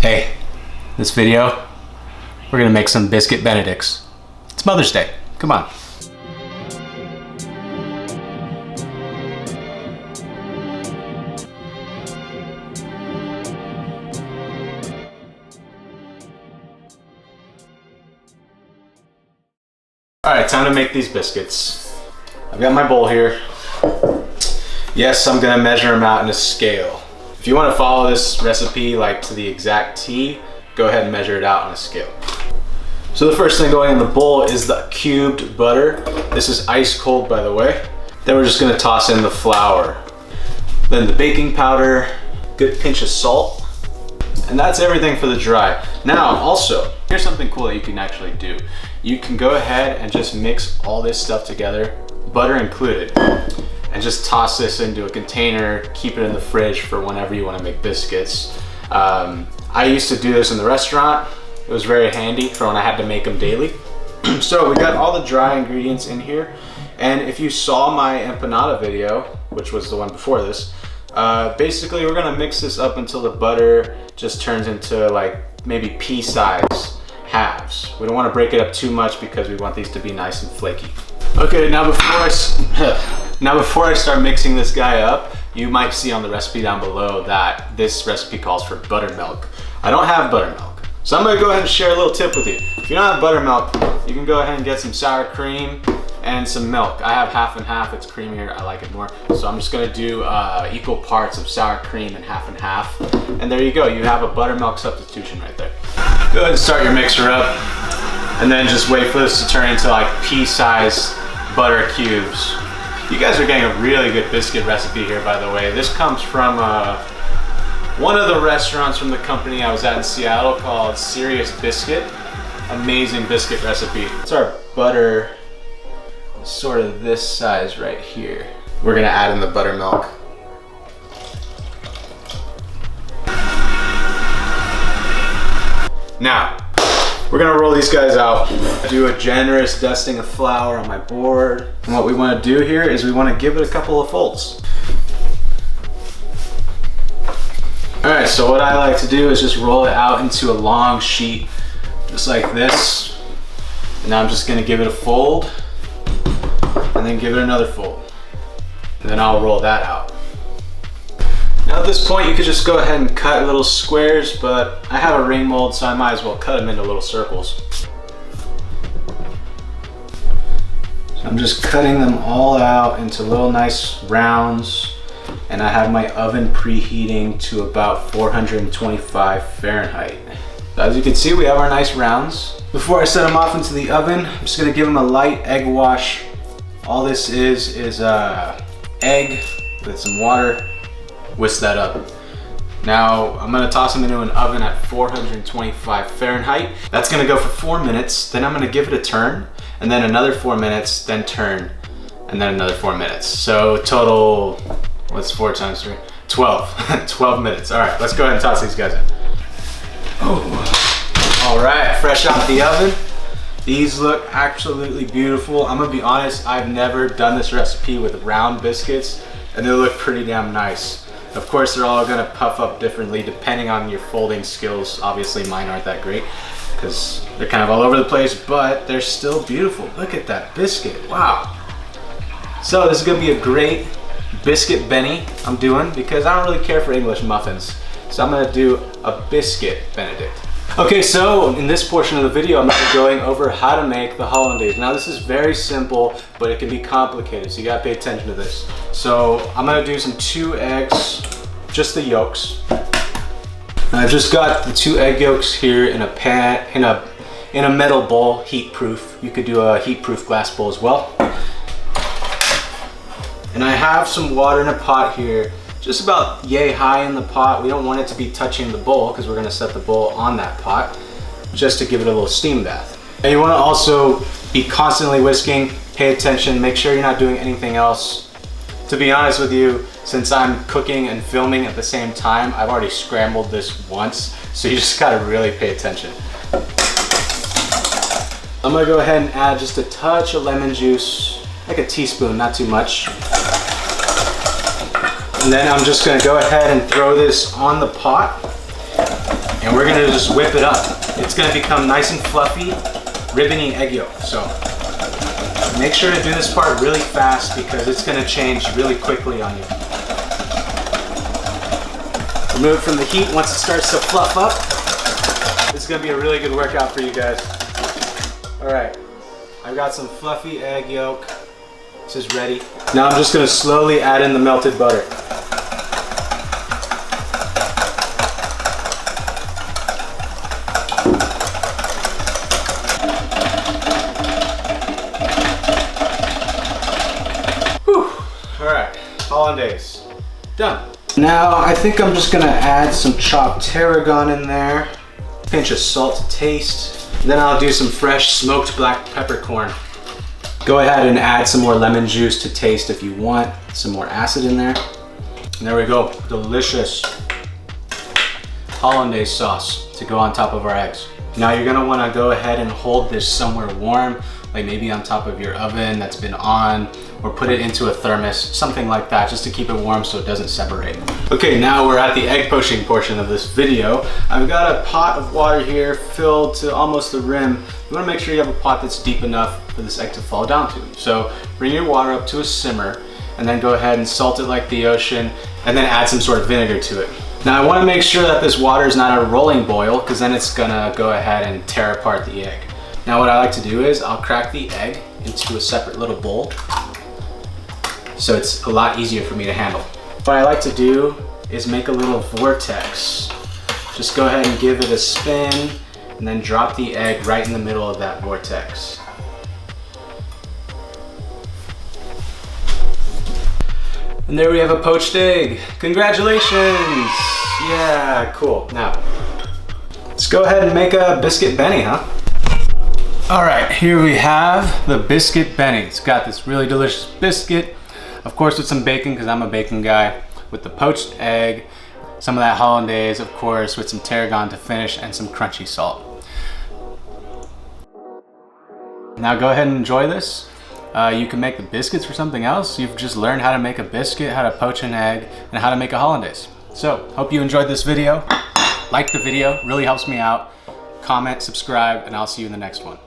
Hey, this video, we're gonna make some biscuit benedicts. It's Mother's Day, come on. All right, time to make these biscuits. I've got my bowl here. Yes, I'm gonna measure them out in a scale. If you wanna follow this recipe like to the exact T, go ahead and measure it out on a scale. So the first thing going in the bowl is the cubed butter. This is ice cold, by the way. Then we're just gonna toss in the flour. Then the baking powder, good pinch of salt. And that's everything for the dry. Now, also, here's something cool that you can actually do. You can go ahead and just mix all this stuff together, butter included, and just toss this into a container, keep it in the fridge for whenever you want to make biscuits. I used to do this in the restaurant. It was very handy for when I had to make them daily. So we got all the dry ingredients in here. And if you saw my empanada video, which was the one before this, basically we're gonna mix this up until the butter just turns into like maybe pea-size halves. We don't want to break it up too much because we want these to be nice and flaky. Okay, now before I start mixing this guy up, you might see on the recipe down below that this recipe calls for buttermilk. I don't have buttermilk, so I'm gonna go ahead and share a little tip with you. If you don't have buttermilk, you can go ahead and get some sour cream and some milk. I have half and half, it's creamier, I like it more. So I'm just gonna do equal parts of sour cream and half. And there you go, you have a buttermilk substitution right there. Go ahead and start your mixer up, and then just wait for this to turn into like pea-sized butter cubes. You guys are getting a really good biscuit recipe here, by the way. This comes from one of the restaurants from the company I was at in Seattle called Serious Biscuit. Amazing biscuit recipe. It's our butter, sort of this size right here. We're gonna add in the buttermilk. Now, we're gonna roll these guys out. Do a generous dusting of flour on my board. And what we wanna do here is we wanna give it a couple of folds. All right, so what I like to do is just roll it out into a long sheet, just like this. And now I'm just gonna give it a fold, and then give it another fold. And then I'll roll that out. Now at this point, you could just go ahead and cut little squares, but I have a ring mold, so I might as well cut them into little circles. So I'm just cutting them all out into little nice rounds, and I have my oven preheating to about 425 Fahrenheit. As you can see, we have our nice rounds. Before I set them off into the oven, I'm just gonna give them a light egg wash. All this is egg with some water. Whisk that up. Now I'm gonna toss them into an oven at 425 Fahrenheit. That's gonna go for 4 minutes. Then I'm gonna give it a turn, and then another 4 minutes, then turn, and then another 4 minutes. So total, what's 4 times 3? 12. 12 minutes. All right, let's go ahead and toss these guys in. Oh, all right, fresh out the oven. These look absolutely beautiful. I'm gonna be honest, I've never done this recipe with round biscuits, and they look pretty damn nice. Of course, they're all gonna puff up differently depending on your folding skills. Obviously, mine aren't that great because they're kind of all over the place, but they're still beautiful. Look at that biscuit, wow. So this is gonna be a great biscuit Benny I'm doing because I don't really care for English muffins. So I'm gonna do a biscuit Benedict. Okay, so in this portion of the video, I'm gonna be going over how to make the Hollandaise. Now this is very simple, but it can be complicated, so you gotta pay attention to this. So I'm gonna do some 2 eggs, just the yolks. And I've just got the 2 egg yolks here in a pan, in a metal bowl, heat proof. You could do a heat proof glass bowl as well. And I have some water in a pot here, just about yay high in the pot. We don't want it to be touching the bowl because we're gonna set the bowl on that pot just to give it a little steam bath. And you wanna also be constantly whisking, pay attention, make sure you're not doing anything else. To be honest with you, since I'm cooking and filming at the same time, I've already scrambled this once, so you just gotta really pay attention. I'm gonna go ahead and add just a touch of lemon juice, like a teaspoon, not too much. And then I'm just gonna go ahead and throw this on the pot. And we're gonna just whip it up. It's gonna become nice and fluffy, ribbony egg yolk. So make sure to do this part really fast because it's gonna change really quickly on you. Remove it from the heat once it starts to fluff up. This is gonna be a really good workout for you guys. All right, I've got some fluffy egg yolk. This is ready. Now I'm just gonna slowly add in the melted butter. Whew. All right, Hollandaise, done. Now I think I'm just gonna add some chopped tarragon in there, pinch of salt to taste, and then I'll do some fresh smoked black peppercorn. Go ahead and add some more lemon juice to taste if you want, some more acid in there. And there we go, delicious Hollandaise sauce to go on top of our eggs. Now you're gonna wanna go ahead and hold this somewhere warm, like maybe on top of your oven that's been on, or put it into a thermos, something like that, just to keep it warm so it doesn't separate. Okay, now we're at the egg poaching portion of this video. I've got a pot of water here filled to almost the rim. You wanna make sure you have a pot that's deep enough for this egg to fall down to. So bring your water up to a simmer, and then go ahead and salt it like the ocean, and then add some sort of vinegar to it. Now I wanna make sure that this water is not a rolling boil, because then it's gonna go ahead and tear apart the egg. Now what I like to do is I'll crack the egg into a separate little bowl, so it's a lot easier for me to handle. What I like to do is make a little vortex. Just go ahead and give it a spin, and then drop the egg right in the middle of that vortex. And there we have a poached egg. Congratulations! Yeah, cool. Now, let's go ahead and make a biscuit Benny, huh? All right, here we have the biscuit Benny. It's got this really delicious biscuit, of course with some bacon, because I'm a bacon guy, with the poached egg, some of that hollandaise, of course, with some tarragon to finish, and some crunchy salt. Now go ahead and enjoy this. You can make the biscuits for something else. You've just learned how to make a biscuit, how to poach an egg, and how to make a hollandaise. So, hope you enjoyed this video. Like the video, really helps me out. Comment, subscribe, and I'll see you in the next one.